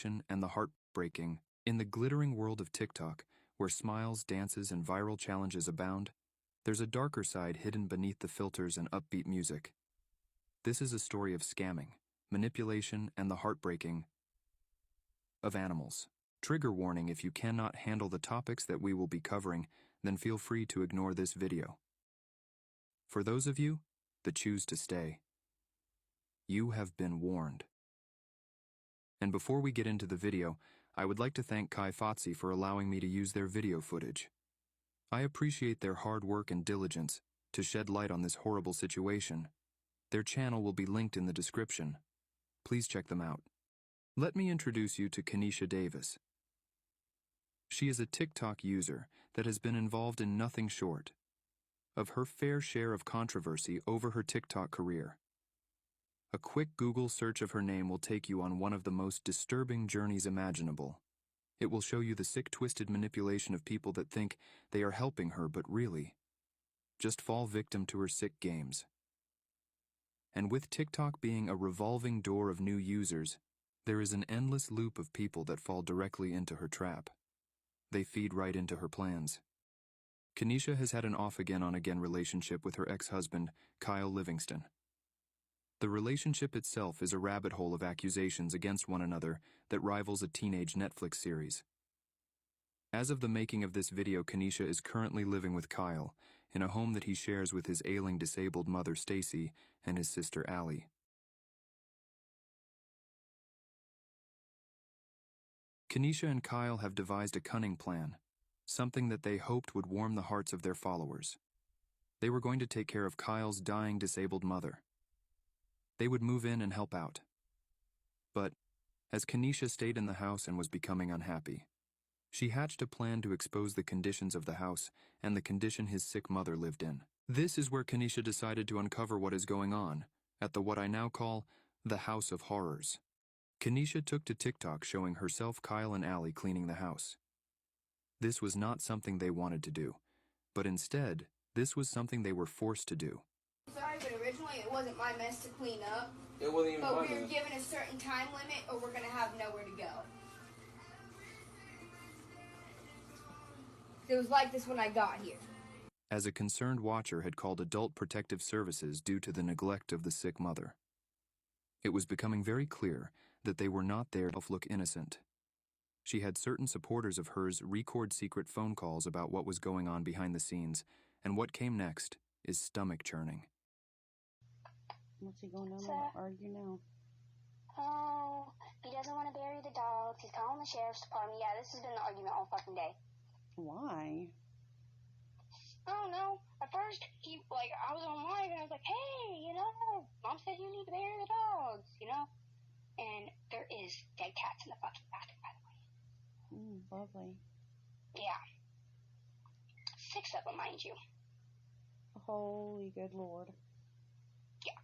and the heartbreaking. In the glittering world of TikTok, where smiles, dances, and viral challenges abound, there's a darker side hidden beneath the filters and upbeat music. This is a story of scamming, manipulation, and the heartbreaking of animals. Trigger warning: if you cannot handle the topics that we will be covering, then feel free to ignore this video. For those of you that choose to stay, you have been warned. And before we get into the video, I would like to thank Kai Fotzi for allowing me to use their video footage. I appreciate their hard work and diligence to shed light on this horrible situation. Their channel will be linked in the description. Please check them out. Let me introduce you to Kenisha Davis. She is a TikTok user that has been involved in nothing short of her fair share of controversy over her TikTok career. A quick Google search of her name will take you on one of the most disturbing journeys imaginable. It will show you the sick, twisted manipulation of people that think they are helping her but really just fall victim to her sick games. And with TikTok being a revolving door of new users, there is an endless loop of people that fall directly into her trap. They feed right into her plans. Kenisha has had an off-again, on-again relationship with her ex-husband, Kyle Livingston. The relationship itself is a rabbit hole of accusations against one another that rivals a teenage Netflix series. As of the making of this video, Kenisha is currently living with Kyle in a home that he shares with his ailing disabled mother Stacy and his sister Allie. Kenisha and Kyle have devised a cunning plan, something that they hoped would warm the hearts of their followers. They were going to take care of Kyle's dying disabled mother. They would move in and help out. But as Kenisha stayed in the house and was becoming unhappy, she hatched a plan to expose the conditions of the house and the condition his sick mother lived in. This is where Kenisha decided to uncover what is going on at the what I now call the House of Horrors. Kenisha took to TikTok showing herself, Kyle, and Allie cleaning the house. This was not something they wanted to do, but instead, this was something they were forced to do. Sorry, but originally it wasn't my mess to clean up. It wasn't even but we were given a certain time limit or we're going to have nowhere to go. It was like this when I got here. As a concerned watcher had called Adult Protective Services due to the neglect of the sick mother. It was becoming very clear that they were not there to look innocent. She had certain supporters of hers record secret phone calls about what was going on behind the scenes, and what came next is stomach churning. What's he going on to argue now? Oh, he doesn't want to bury the dogs. He's calling the sheriff's department. Yeah, this has been the argument all fucking day. Why? I don't know. At first, I was on live and I was like, hey, Mom said you need to bury the dogs, And there is dead cats in the fucking bathroom, by the way. Lovely. Yeah. 6 of them, mind you. Holy good Lord. Yeah.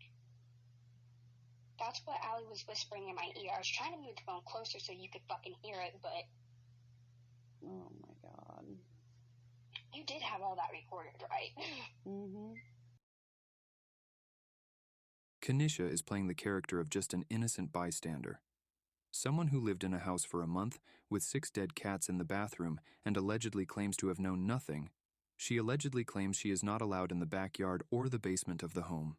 That's what Allie was whispering in my ear. I was trying to move the phone closer so you could fucking hear it, but... Oh my God. You did have all that recorded, right? Mm-hmm. Kenisha is playing the character of just an innocent bystander. Someone who lived in a house for a month with 6 dead cats in the bathroom and allegedly claims to have known nothing. She allegedly claims she is not allowed in the backyard or the basement of the home.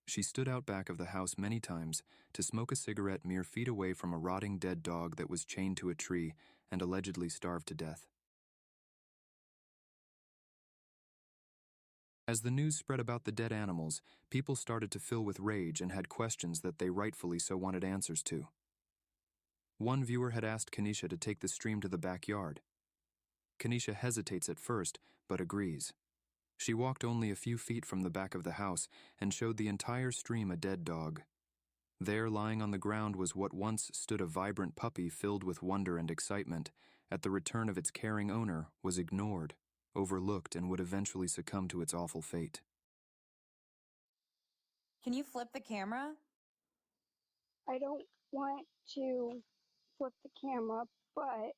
She stood out back of the house many times to smoke a cigarette mere feet away from a rotting dead dog that was chained to a tree and allegedly starved to death. As the news spread about the dead animals, people started to fill with rage and had questions that they rightfully so wanted answers to. One viewer had asked Kenisha to take the stream to the backyard. Kenisha hesitates at first, but agrees. She walked only a few feet from the back of the house and showed the entire stream a dead dog. There, lying on the ground, was what once stood a vibrant puppy filled with wonder and excitement at the return of its caring owner, was ignored, overlooked, and would eventually succumb to its awful fate. Can you flip the camera? I don't want to flip the camera, but...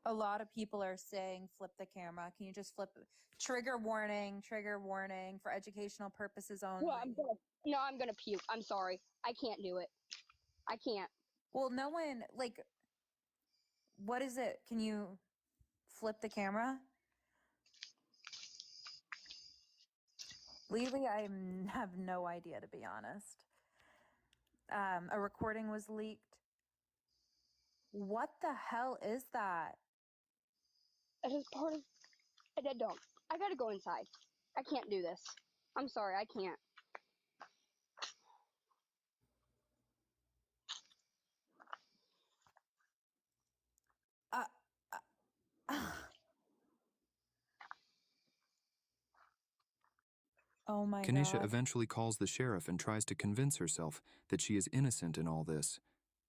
A lot of people are saying flip the camera. Can you just flip it? Trigger warning for educational purposes only. Well, I'm gonna puke. I'm sorry. I can't do it. I can't. Well, no one, like, what is it? Can you flip the camera? Lily, have no idea, to be honest. A recording was leaked. What the hell is that? It is part of a dead dog. I gotta go inside. I can't do this. I'm sorry, I can't. Oh my Kenisha God. eventually calls the sheriff and tries to convince herself that she is innocent in all this,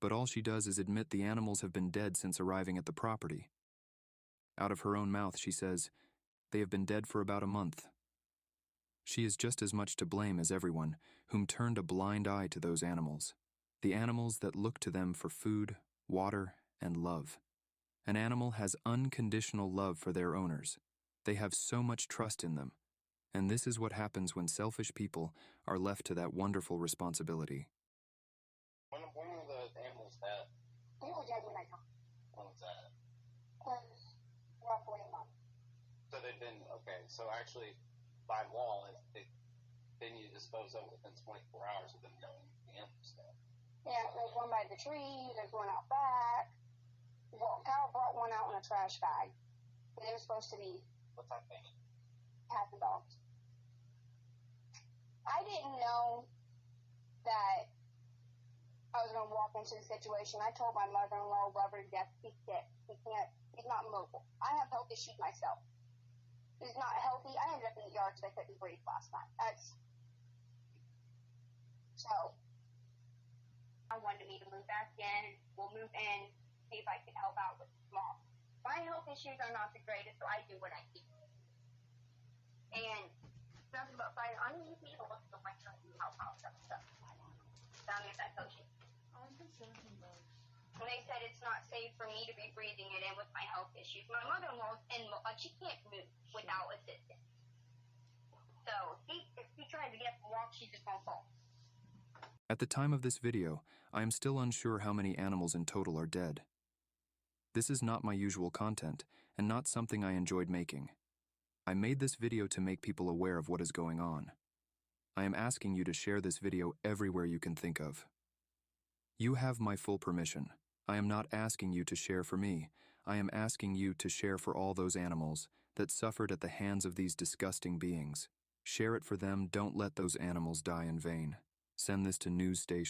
but all she does is admit the animals have been dead since arriving at the property. Out of her own mouth, she says, "They have been dead for about a month." She is just as much to blame as everyone whom turned a blind eye to those animals, the animals that look to them for food, water, and love. An animal has unconditional love for their owners. They have so much trust in them. And this is what happens when selfish people are left to that wonderful responsibility. When were the animals dead? They were dead when I got When was that? roughly a month. So they've been, okay, so actually, by law, they need to dispose of within 24 hours of them knowing the animals dead. Yeah, there's one by the tree, there's one out back. Well, Kyle brought one out in a trash bag. They were supposed to be What's that thing? cats and dogs. I didn't know that I was going to walk into the situation. I told my mother-in-law, love her to death, he's sick. He's not mobile. I have health issues myself. He's not healthy. I ended up in the yard because I couldn't breathe last night. So, I wanted me to move back in. We'll move in, see if I can help out with mom. My health issues are not the greatest, so I do what I can. And nothing but fire. I need to look at the lecture and help out some stuff. Down at that coaching. And they said it's not safe for me to be breathing it in with my health issues. My mother-in-law's in, she can't move without assistance. So if she tries to get up and walk, she's just gonna fall. At the time of this video, I am still unsure how many animals in total are dead. This is not my usual content, and not something I enjoyed making. I made this video to make people aware of what is going on. I am asking you to share this video everywhere you can think of. You have my full permission. I am not asking you to share for me. I am asking you to share for all those animals that suffered at the hands of these disgusting beings. Share it for them. Don't let those animals die in vain. Send this to news stations.